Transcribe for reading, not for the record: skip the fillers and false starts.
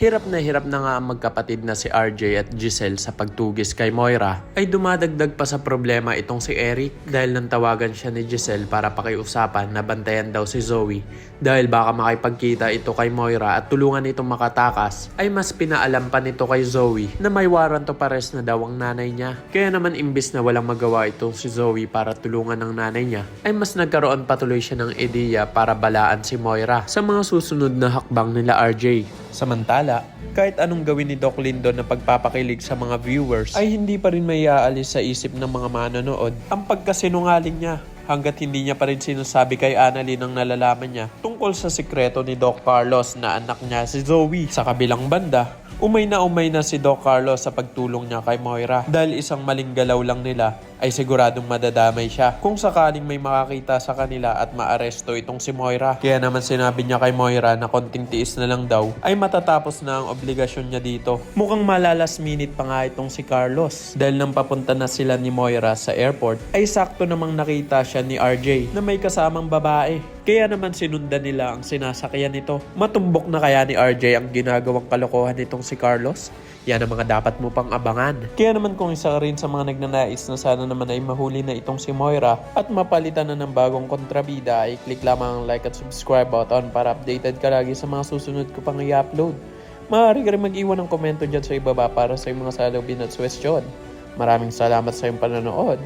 Hirap na nga ang magkapatid na si RJ at Giselle sa pagtugis kay Moira, ay dumadagdag pa sa problema itong si Eric dahil nang tawagan siya ni Giselle para pakiusapan na bantayan daw si Zoe dahil baka makipagkita ito kay Moira at tulungan itong makatakas, ay mas pinaalam pa nito kay Zoe na may warrant of arrest na daw ang nanay niya. Kaya naman imbis na walang magawa itong si Zoe para tulungan ng nanay niya, ay mas nagkaroon patuloy siya ng ideya para balaan si Moira sa mga susunod na hakbang nila RJ. Samantala, kahit anong gawin ni Doc Lindon na pagpapakilig sa mga viewers, ay hindi pa rin may aalis sa isip ng mga manonood ang pagkasinungaling niya hanggat hindi niya pa rin sinasabi kay Annalyn ang nalalaman niya tungkol sa sikreto ni Doc Carlos na anak niya si Zoe. Sa kabilang banda, umay na si Doc Carlos sa pagtulong niya kay Moira dahil isang maling galaw lang nila ay siguradong madadamay siya kung sakaling may makakita sa kanila at maaresto itong si Moira. Kaya naman sinabi niya kay Moira na konting tiis na lang daw ay matatapos na ang obligasyon niya dito. Mukhang malalas minute pa nga itong si Carlos dahil nang papunta na sila ni Moira sa airport ay sakto namang nakita siya ni RJ na may kasamang babae. Kaya naman sinundan nila ang sinasakyan nito. Matumbok na kaya ni RJ ang ginagawang kalokohan nitong si Carlos? Yan ang mga dapat mo pang abangan. Kaya naman kung isa rin sa mga nagnanais na sana naman ay mahuli na itong si Moira at mapalitan na ng bagong kontrabida, ay click lamang ang like at subscribe button para updated ka lagi sa mga susunod ko pang i-upload. Maaari ka rin mag-iwan ng komento dyan sa ibaba para sa iyong mga salubin at suwestyon. Maraming salamat sa iyong panonood.